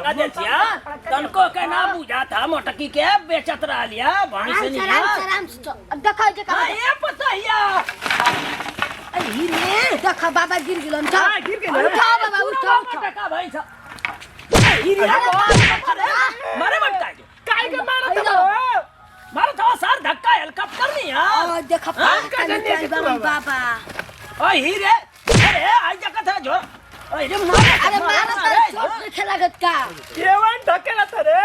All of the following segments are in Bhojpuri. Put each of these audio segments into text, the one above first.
धक्का देतिया तनको के ना बुझा था मोटकी के बेचत रह लिया भाणी से नहीं आराम देखा जे का ये पता हिया अरे रे देखा बाबा गिर गेलन छ गिर गेलन उठा बाबा उठा टका भाई छ गिर मारे मत काय के मारो तो मारो तो सर धक्का हेलीकॉप्टर नहीं है देखा बाबा ओ हीरे अरे आई जगह था जो अरे मारे चोट खेलागत का केवन ढकेला था रे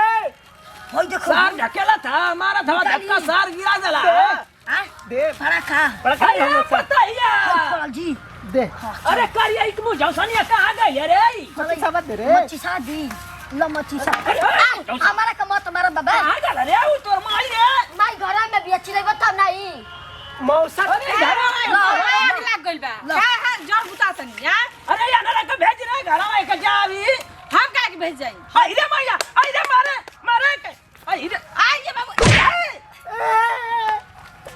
होय देखो सार ढकेला था हमारा था धक्का सार गिरा जला दे पड़का पता हिया जी दे अरे करिया एक मुझे सनिया कहां गई रे मच्छी साबत दे रे मच्छी शादी लो मच्छी सा हमारा का मत मारा बाबा कहां गला रे उ तोर माई रे माई घर में बेच ले बता नहीं मौसा के घर में आग लग गइल बा का हां जड़ बुता तनी या अरे यार ना के भेज रे घर में के जावी हम का के भेज जाई हाय रे मैया आई रे मारे के आई रे आई ये बाबू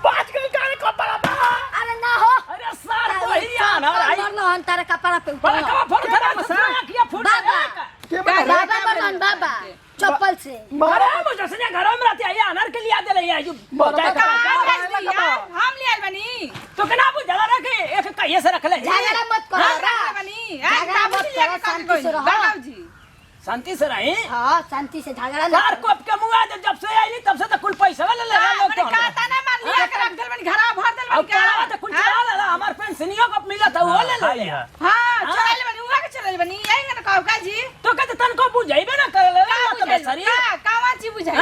बात कर काने कपड़ा बा अरे ना हो अरे सार पहिया ना आई मरलो हन तारे कपड़ा पे बड़ा का फोड़ धरा किया फूट बाबा मरन बाबा चप्पल से मारे मुझे सने घर में रहते आई अनर के लिए दे ले आई जो हम ले आइल बनी तो केना बुझ जला रखे एक कहिए से रख ले झगड़ा मत करो बनी झगड़ा मत करो शांति से रहो बाबू जी शांति से रहे हां शांति से झगड़ा ना सार कोप के मुंगा जब से आई तब से तो कुल पैसा ले ले मैंने कहता ना मान लिया के रख देल बनी घरा भर देल अब बनी काला तो कुल चला ले हमार पेंशनियो को मिला था वो ले ले हां चला ले बनी उहा के चला ले बनी यही ना कहू का जी तो कहते तन को बुझाइबे ना कर ले तो सरी कावा जी बुझाई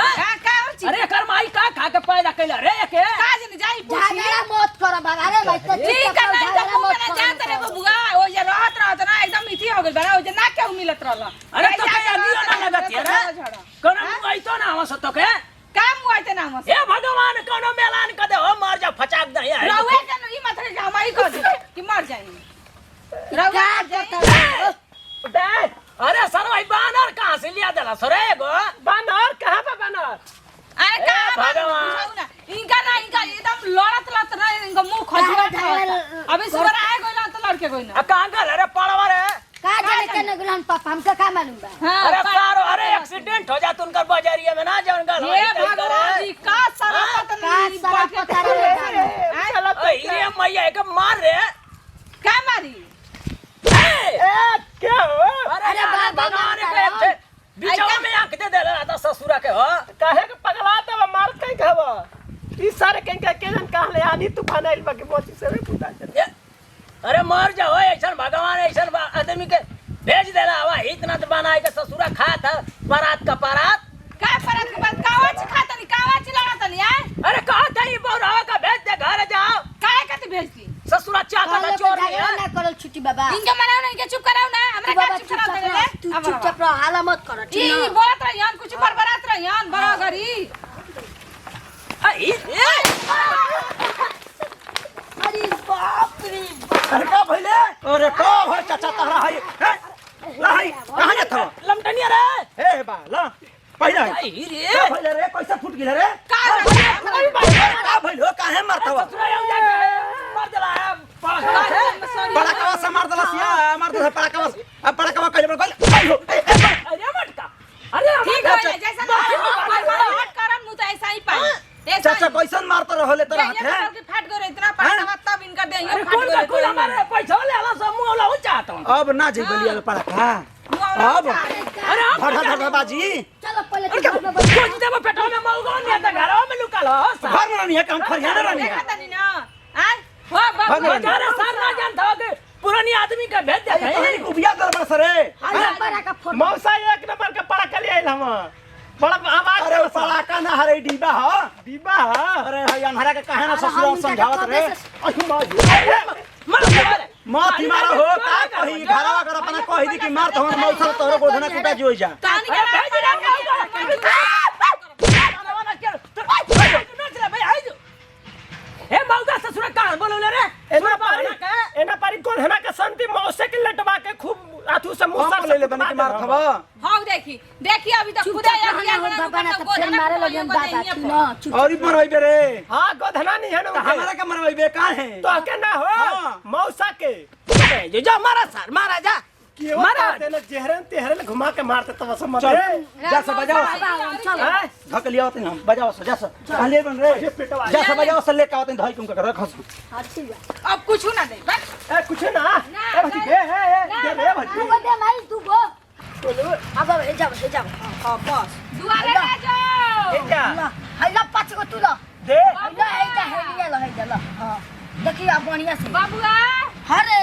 का और चीज अरे कर माई का खा के पैदा कैला रे के का जन जाई पूछी झगड़ा मत करो बाबा अरे भाई तो ठीक है नहीं तो मुंह ना जानत रे बबुआ ओ जे रहत ना एकदम मिठी हो गेल बड़ा ओ जे ना केहू मिलत रहल अरे तो के अगियो ना लगत रे कोना मुंह आई तो ना हम सतो के का मुंह आइते ना हम हे भगवान कोनो मेलान क दे हो मर जा फचाक दे रहुए के ई मत के हम आई कर दे कि मर जाई रहुए दे अरे सर भाई बानर कहां से लिया देला सरे एगो बानर कहां पे बानर अरे का भगवान इनका ना इनका एकदम लड़त ना इनका मुंह खजुआ अभी सुगर आए गइल तो लड़के गइल आ कहां गल रे पड़वा रे का जाने के नगलन पापा हमका का मालूम बा अरे सारो अरे एक्सीडेंट हो जात उनकर बाजारिया में ना जवन गल ये भगवान जी का सारा पता नहीं पता रे चलो तो हीरे मैया के मार रे का मारी क्या हो अरे भगवान के बिचवा में आंख दे देला त ससुरा के हो काहे के पगला त मार कई खावा ई सारे के जन कहां ले आनी तूफान आइल बाकी मोची से रे पुता अरे मर जाओ ऐसा भगवान ऐसा आदमी के भेज देला हवा इतना तो बनाए के ससुरा खा था बारात का बारात का परत के बाद कावाच खातनी कावाच लगातनी आ अरे कहा था ये बौरावा का भेज दे घर जाओ काहे कति भेजती ससुरा चाका का चोर झगड़ा ना करो छुट्टी बाबा इनके मनाओ ना इनके चुप कराओ ना हमरा का चुप कराओ दे तू चुपचाप रह हाला मत कर ठीक ई बोलत रहियन कुछ बरबरात रहियन बड़ा गरी अरे बाप रे अरे का भइले अरे का हो चाचा तहरा है लाई कहां जात हो लमटनिया रे हे बा ला पहिला रे का भइले रे पैसा फूट गेले रे का भइलो काहे मारत हो मार देला बड़ा का से मार देला सिया मार देला बड़ा का अब बड़ा का कइले गल अरे मटका अरे ठीक हो जैसा हट करन मु तो ऐसा ही पाई चाचा कैसन मारत रहले तोरा हाथ है फट गरे इतना पैसा तब इनका दे ये फट गरे कोई हमारे पैसा ले आला सब मुंह ला चाहत अब ना जइबलिया पड़ा का अब अरे फटा फटा बाजी चलो पहले कुछ देबो पेटो में मौगो ने त घरवा में लुकाल हो घर में नहीं है काम खरियाना रहनी है पता नहीं ना आ हो बाबू बेचारा सर ना जानता कि पुरानी आदमी का भेज दे है कुबिया गड़बड़ सरे बड़ा का फोटो मौसा एक नंबर का पड़ा के लिए आइल हम बड़ा आवाज अरे पड़ा का ना हरे डिब्बा हो डिब्बा हो अरे है अंधारा के काहे ना ससुर समझावत रे मत मारा हो का कही घरवा कर अपना कहि दी कि मार तो हम मौसा तोरो गोधना कुटा जोई जा कहानी के हे मौगा ससुर का बोलले रे एना पारी कोन हना के संति मौसे के लटवा के खूब आथू से मुसा ले ले बने के मार थवा हां देखी अभी तक खुदा या बाबा ना तो फिर मारे लगन बाबा तू ना चुप और ही मरवाइबे रे हां गोधना नहीं है ना हमारा का मरवाइबे का है तो के ना हो मौसा के जो जा मारा सर मारा जा मारा देना जहरन तेहरन घुमा के मारते तब सब मत चल जा से बजाओ चल धक लिया होते हम बजाओ से जा से कहले बन रे जा से बजाओ से लेके आवते धई तुम कर रखस अच्छी बात अब कुछ ना दे बस ए कुछ ना ए भाई दे रे भाई तू को दे माई तू को अब हे जा हां बस दुआरे ले जाओ जा हैला पाँच को तू ला दे हैला है जा हां देखिए आप बढ़िया से बाबूआ अरे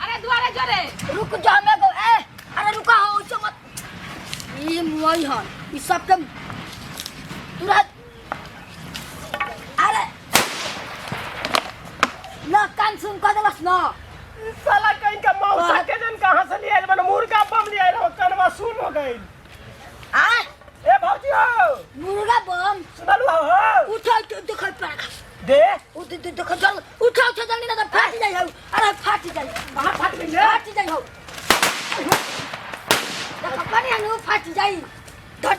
अरे दुआरे जोरे रुक जा मैं को ए अरे रुका हो इसे मत ये मुआई हन ई सब के तुरंत अरे ना कान सुन कर देलस ना साला कहीं का मौसा के जन कहां से ले आइल बन मुर्गा बम ले आइल कनवा सुन हो गई आ ए भौजी मुर्गा बम सुनलु हो उठा देखो पर दे उठ देखो चल उठा जल्दी ना तो फाट जाई हो अरे फाट जाई कहां फाट गई फाट जाई हो देखो पानी अनु फाट जाई धर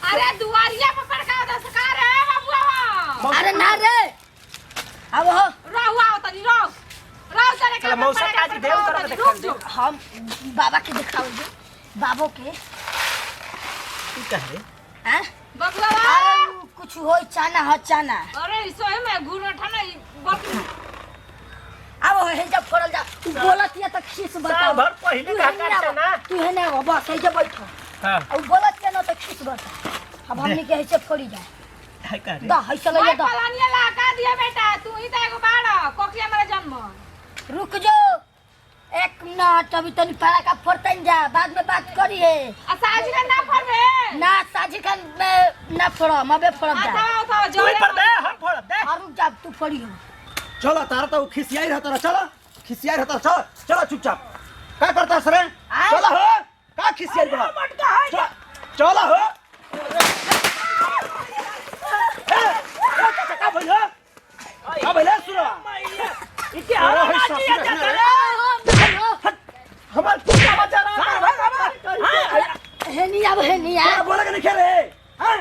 अरे दुआरिया पर पड़का दस का रे बाबूआ अरे ना रे अब हो रहुआ तनी रहो चले चल मौसा काजी देव कर के देख दे हम बाबा के दिखाओ दे बाबो के तू कह रे हैं बाबूआ अरे कुछ होई चाना हो चाना अरे सोए में घूर ठाना बकरी अब हे जब फोड़ल जा तू बोलत या तक खीस बताओ साल भर पहले का काटते ना तू है ना बस हे जब बैठो हां अब बोलत के ना तक खीस बता अब हमनी के ऐसे फोड़ी जा है कह रे दा ऐसे ले दा पलानिया लगा दिया बेटा तू ही तो एगो बाड़ा कोकिया मेरा जन्म रुक जो एक मिनट अभी तनी पारा का फोड़तन जा बाद में बात करी है असाजी का ना फरवे ना साजी खान में ना फोड़ो मबे फोड़ जा आता तू जोरे पर दे हम फोड़ दे और रुक जा तू फोड़ी हो चलो तारा तो खिसियाई रहता रहा चलो खिसियाई रहता चलो चलो चुपचाप क्या करता सर चलो हो का खिसियाई बड़ा चलो हो का भइलो सुनो इके हारा नाची हमार पूजा बजा रहा हे नहीं अब हे नहीं है बोला के नहीं खेले हां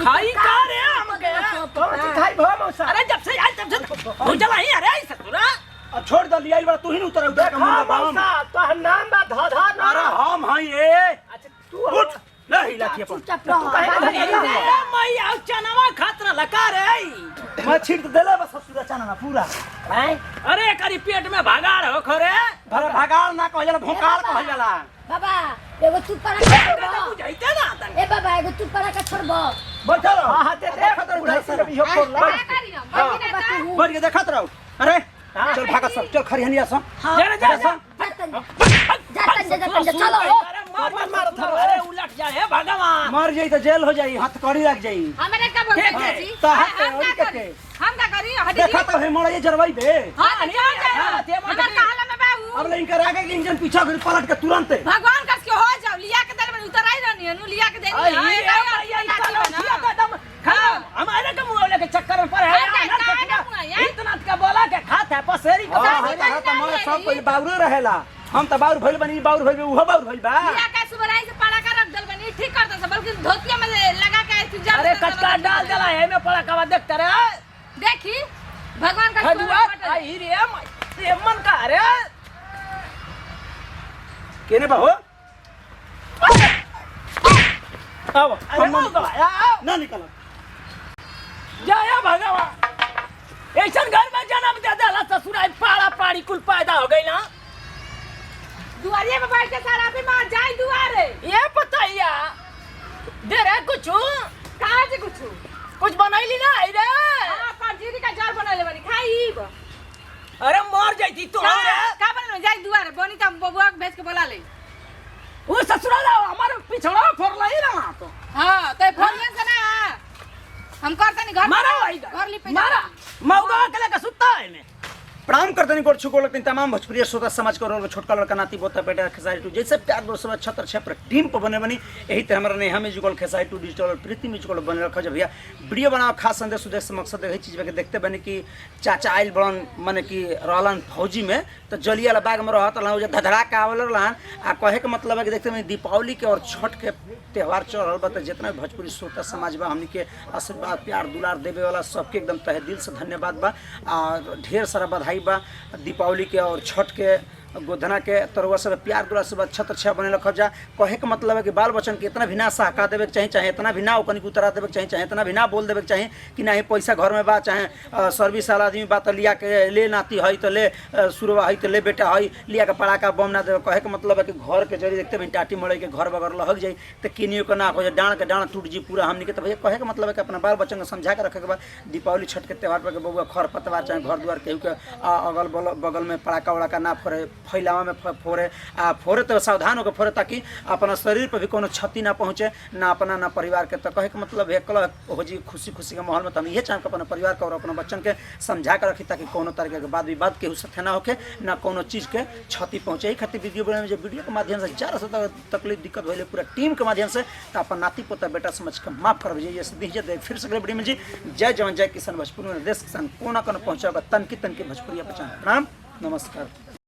खाई का रे हमके कौन सी खाई भो मौसा अरे जब से आए तब से हो चला ही अरे ससुरा अब छोड़ दे लिया बड़ा तू ही उतर उतर हां मौसा तो नाम बा धाधा ना अरे हम हां ये अच्छा तू उठ नहीं लाठी अपन चुपचाप रहो मैं आउ चनवा खातर लका रे मैं छीट देले बस ससुरा चाना ना पूरा अरे करी पेट में भागाड़ हो खरे भरे भागाल ना कहल जाला भोकाल कहल जाला बाबा एगो तू पारा का छोड़बो बुझाइते ना तन ए बाबा एगो तू पारा का छोड़बो बैठो रहो हां दे दे खतर उड़ा से भी हो फोड़ ला का करी हम बकरी ना तो बैठ के देखत रहो अरे चल भागा सब चल खरिहनिया सब जरा जरा जातन चलो मार मार था अरे उलट जाए भगवान मर जाई तो जेल हो जाई हाथ कड़ी लग जाई हमारे का बोलते जी तो हाथ और के हम का करी हटी देखा तो है मोड़ा ये जरवाई बे हां हमार कहला में बाबू अब लेकिन करा के इंजन पीछा कर पलट के तुरंत भगवान कस के हो जाओ लिया के दर में उतर आई रहनी नु लिया के देनी हमारे का मुंह लेके चक्कर में पड़े इतना का बोला के खाता है पसेरी का हमारे सब कोई बाउरे रहेला हम तो बाउर भइल बनी बाउर भइल उहो बाउर भइल बा लिया के सुबराई से पड़ा कर रख दल बनी ठीक कर दे बल्कि धोतिया में लगा के तू जा अरे कचका डाल देला है में पड़ा का देखते रे देखी भगवान का खजुआ आई रे मन का रे केने बा हो आओ ना निकल जय भगवान ऐसा घर में जन्म दे देला ससुराई पाड़ा पाड़ी कुल पैदा हो गई ना दुआरिये में बैठ के सारा भी मार जाई दुआरे ये बताइया दे रे कुछ कहां से कुछ बनैली ना आई रे हां पंजीरी का जार बनले बनी खाई अरे मर जाती तू का बनले जाई दुआरे बनी त बबुआ के भेज के बोला ले वो ससुराल हमारे पिछड़ा फोड़ला ही ना तो हां तो फोन से ना हम करते नहीं घर मारा घर ली पे मारा मौगा के लेके सुता है में प्रणाम करते नहीं गोड़ छुको लगते तमाम भोजपुरी श्रोता समाज को और छोटका लड़का नाती बोता बेटा खेसारी टू जैसे प्यार दोस्त सब छतर छपर टीम पर बने बनी यही तरह हमारा Neha musical Khesari two digital Preeti musical बने रखा जब भैया वीडियो बनाओ खास संदेश उद्देश्य मकसद यही चीज के देखते बने कि चाचा आयल बड़न माने कि रहलन फौजी में तो जलिया वाला बाग में रहत रहन धधड़ा के आवल रहन आ कहे के मतलब है कि देखते बने दीपावली के और छठ के त्यौहार चल रहा बा जितना भी भोजपुरी श्रोता समाज बा हमनी के आशीर्वाद प्यार दुलार देवे वाला सबके एकदम तहे दिल से धन्यवाद बा और ढेर सारा बधाई बा दीपावली के और छठ के गोधना के तरुआ सब प्यार दुला सब अच्छा अच्छा बने रखल जा। कहे के मतलब है कि बाल बच्चन के इतना भी ना सहका देवे के चाहिए, चाहे इतना भी ना ओकनी उतरा देवे के चाहिए, चाहे इतना भी ना बोल देवे के चाहिए कि नहीं पैसा घर में बा, चाहे सर्विस वाला आदमी बा तो लिया के ले नाती है तो ले सुरवा है तो ले बेटा है लिया के पड़ाका बम ना देवे। कहे के मतलब है कि घर के जरिए देखते भाई टाटी मड़े के घर बगर लहक जाए तो किनियो के ना हो जाए, डाँड के डाँड टूट जी पूरा हमनी के। तो भैया कहे के मतलब है कि अपना बाल बच्चन को समझा के रखे के बाद दीपावली छठ के त्यौहार पर बबुआ खर पतवार चाहे घर द्वार केहू के अगल बगल में पड़ाका उड़ाका ना फोड़े, फैलावा में फोड़े फोड़े तो सावधान होकर फोड़े ताकि अपना शरीर पर भी कोनो क्षति ना पहुँचे, ना अपना ना परिवार के। तो कहे के मतलब है कल हो जी खुशी खुशी के माहौल में तो हम ये चाहें कि अपना परिवार के और अपना बच्चन के समझा कर रखी ताकि कोनो तरीके के वाद विवाद केहू साथे ना होके, ना कोनो चीज़ के क्षति पहुँचे। यही खातिर वीडियो बनाने में वीडियो के माध्यम से ज़्यादा से तकलीफ दिक्कत हो पूरा टीम के माध्यम से तो अपन नाती पोता बेटा समझ के माफ कर दीजिए। फिर से अगले वीडियो में जी जय जवान जय किसान भोजपुरी में देश किसान कोना कोना पहुँचा तन की भोजपुरी पहचान। प्रणाम नमस्कार।